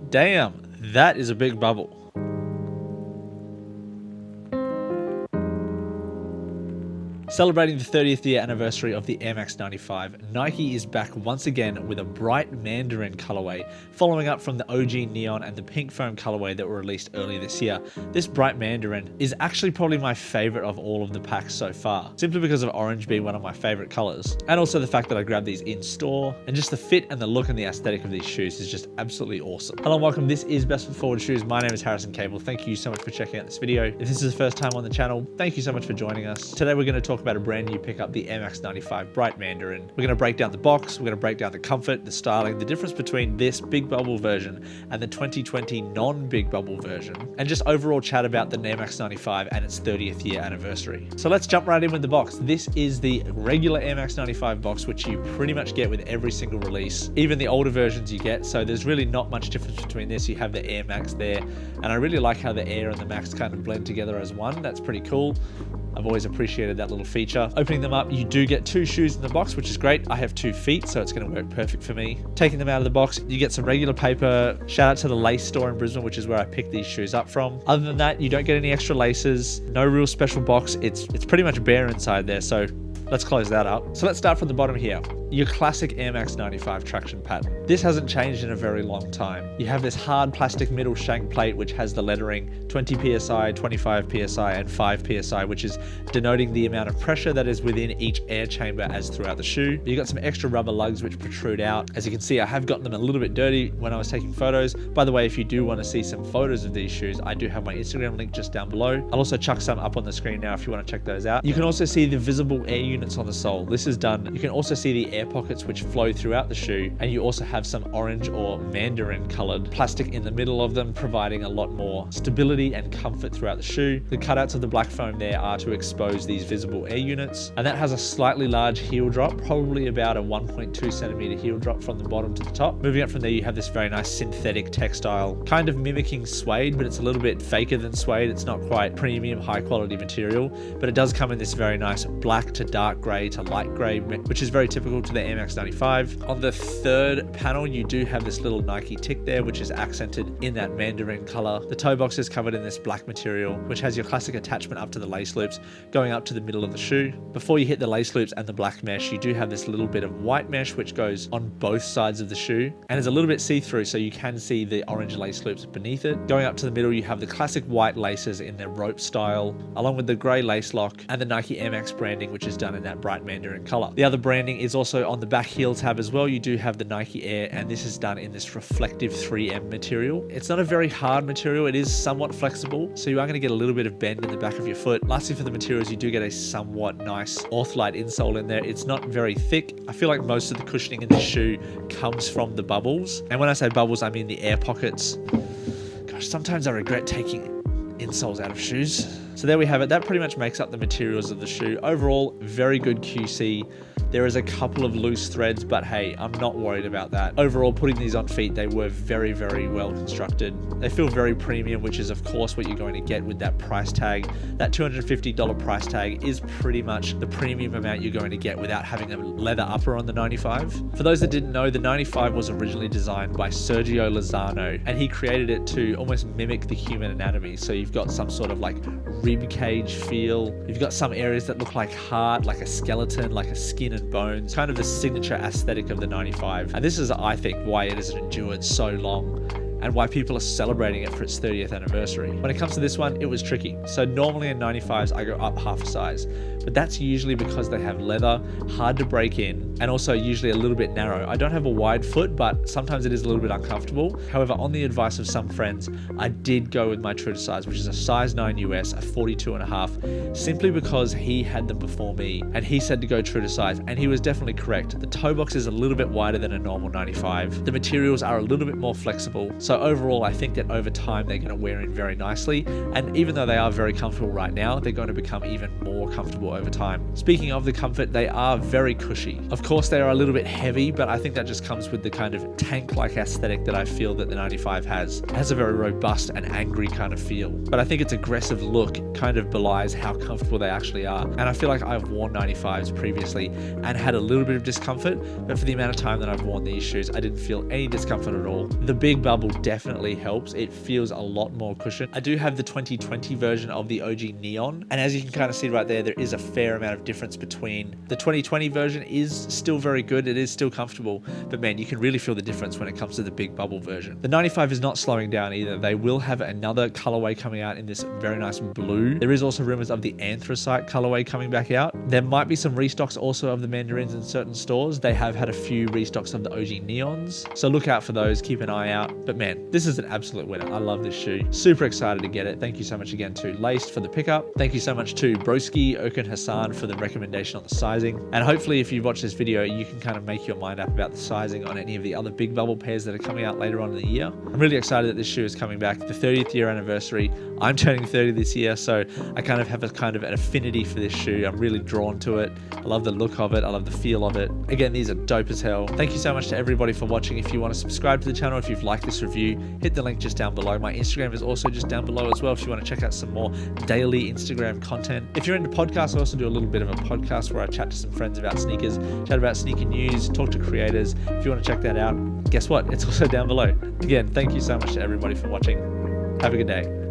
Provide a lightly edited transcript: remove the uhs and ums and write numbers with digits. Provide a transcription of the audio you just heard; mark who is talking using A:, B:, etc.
A: Damn, that is a big bubble. Celebrating the 30th year anniversary of the Air Max 95, Nike is back once again with a Bright Mandarin colorway, following up from the OG Neon and the Pink Foam colorway that were released earlier this year. This Bright Mandarin is actually probably my favorite of all of the packs so far, simply because of orange being one of my favorite colors, and also the fact that I grabbed these in store, and just the fit and the look and the aesthetic of these shoes is just absolutely awesome. Hello and welcome, this is Best Foot Forward Shoes. My name is Harrison Cable. Thank you so much for checking out this video. If this is the first time on the channel, thank you so much for joining us. Today we're going to talk about a brand new pickup, the Air Max 95 Bright Mandarin. We're going to break down the box, we're going to break down the comfort, the styling, the difference between this big bubble version and the 2020 non-big bubble version, and just overall chat about the Air Max 95 and its 30th year anniversary. So let's jump right in with the box. This is the regular Air Max 95 box, which you pretty much get with every single release, even the older versions you get, so there's really not much difference between this. You have the Air Max there, and I really like how the Air and the Max kind of blend together as one. That's pretty cool. I've always appreciated that little feature. Opening them up, you do get two shoes in the box, which is great. I have 2 feet, so it's going to work perfect for me. Taking them out of the box, you get some regular paper. Shout out to the lace store in Brisbane, which is where I picked these shoes up from. Other than that, you don't get any extra laces. No real special box. It's pretty much bare inside there, so let's close that up. So let's start from the bottom here. Your classic Air Max 95 traction pattern. This hasn't changed in a very long time. You have this hard plastic middle shank plate which has the lettering 20 psi, 25 psi, and 5 psi, which is denoting the amount of pressure that is within each air chamber as throughout the shoe. You got some extra rubber lugs which protrude out. As you can see, I have gotten them a little bit dirty when I was taking photos. By the way, if you do want to see some photos of these shoes, I do have my Instagram link just down below. I'll also chuck some up on the screen now if you want to check those out. You can also see the visible air units on the sole. This is done. You can also see the air pockets which flow throughout the shoe, and you also have some orange or mandarin colored plastic in the middle of them, providing a lot more stability and comfort throughout the shoe. The cutouts of the black foam there are to expose these visible air units, and that has a slightly large heel drop, probably about a 1.2 centimeter heel drop from the bottom to the top. Moving up from there, you have this very nice synthetic textile, kind of mimicking suede, but it's a little bit faker than suede. It's not quite premium high quality material, but it does come in this very nice black to dark gray to light gray, which is very typical to the Air Max 95. On the third panel, you do have this little Nike tick there, which is accented in that mandarin color. The toe box is covered in this black material, which has your classic attachment up to the lace loops, going up to the middle of the shoe. Before you hit the lace loops and the black mesh, you do have this little bit of white mesh, which goes on both sides of the shoe, and is a little bit see-through, so you can see the orange lace loops beneath it. Going up to the middle, you have the classic white laces in their rope style, along with the gray lace lock and the Nike Air Max branding, which is done in that bright mandarin color. The other branding is also on the back heel tab as well. You do have the Nike Air, and this is done in this reflective 3M material. It's not a very hard material. It is somewhat flexible, so you are going to get a little bit of bend in the back of your foot. Lastly, for the materials, you do get a somewhat nice ortholite insole in there. It's not very thick. I feel like most of the cushioning in the shoe comes from the bubbles, and when I say bubbles, I mean the air pockets. Gosh, sometimes I regret taking insoles out of shoes. So there we have it. That pretty much makes up the materials of the shoe. Overall, very good QC. There is a couple of loose threads, but hey, I'm not worried about that. Overall, putting these on feet, they were very, very well constructed. They feel very premium, which is of course what you're going to get with that price tag. That $250 price tag is pretty much the premium amount you're going to get without having a leather upper on the 95. For those that didn't know, the 95 was originally designed by Sergio Lozano, and he created it to almost mimic the human anatomy. So you've got some sort of like rib cage feel. You've got some areas that look like heart, like a skeleton, like a skin and bones, kind of the signature aesthetic of the 95. And this is, I think, why it has endured so long and why people are celebrating it for its 30th anniversary. When it comes to this one, it was tricky. So normally in 95s, I go up half a size, but that's usually because they have leather, hard to break in, and also usually a little bit narrow. I don't have a wide foot, but sometimes it is a little bit uncomfortable. However, on the advice of some friends, I did go with my true to size, which is a size 9 US, a 42.5, simply because he had them before me, and he said to go true to size, and he was definitely correct. The toe box is a little bit wider than a normal 95. The materials are a little bit more flexible. So overall, I think that over time, they're going to wear in very nicely. And even though they are very comfortable right now, they're going to become even more comfortable over time. Speaking of the comfort, they are very cushy. Of course, they are a little bit heavy, but I think that just comes with the kind of tank-like aesthetic that I feel that the 95 has. It has a very robust and angry kind of feel, but I think its aggressive look kind of belies how comfortable they actually are. And I feel like I've worn 95s previously and had a little bit of discomfort, but for the amount of time that I've worn these shoes, I didn't feel any discomfort at all. The big bubble definitely helps. It feels a lot more cushion. I do have the 2020 version of the OG Neon, and as you can kind of see right there, there is a fair amount of difference between the 2020 version is still very good, it is still comfortable, but man, you can really feel the difference when it comes to the big bubble version. The 95 is not slowing down either. They will have another colorway coming out in this very nice blue. There is also rumors of the anthracite colorway coming back out. There might be some restocks also of the Mandarins in certain stores. They have had a few restocks of the OG Neons, so look out for those, keep an eye out. But man, this is an absolute winner. I love this shoe. Super excited to get it. Thank you so much again to Laced for the pickup. Thank you so much to Broski, Oak and Hassan for the recommendation on the sizing. And hopefully if you watch this video, you can kind of make your mind up about the sizing on any of the other big bubble pairs that are coming out later on in the year. I'm really excited that this shoe is coming back. The 30th year anniversary. I'm turning 30 this year, so I kind of have a kind of an affinity for this shoe. I'm really drawn to it. I love the look of it. I love the feel of it. Again, these are dope as hell. Thank you so much to everybody for watching. If you want to subscribe to the channel, if you've liked this review, hit the link just down below. My Instagram is also just down below as well if you want to check out some more daily Instagram content. If you're into podcasts, I also do a little bit of a podcast where I chat to some friends about sneakers, chat about sneaker news, talk to creators. If you want to check that out, guess what? It's also down below. Again, thank you so much to everybody for watching. Have a good day.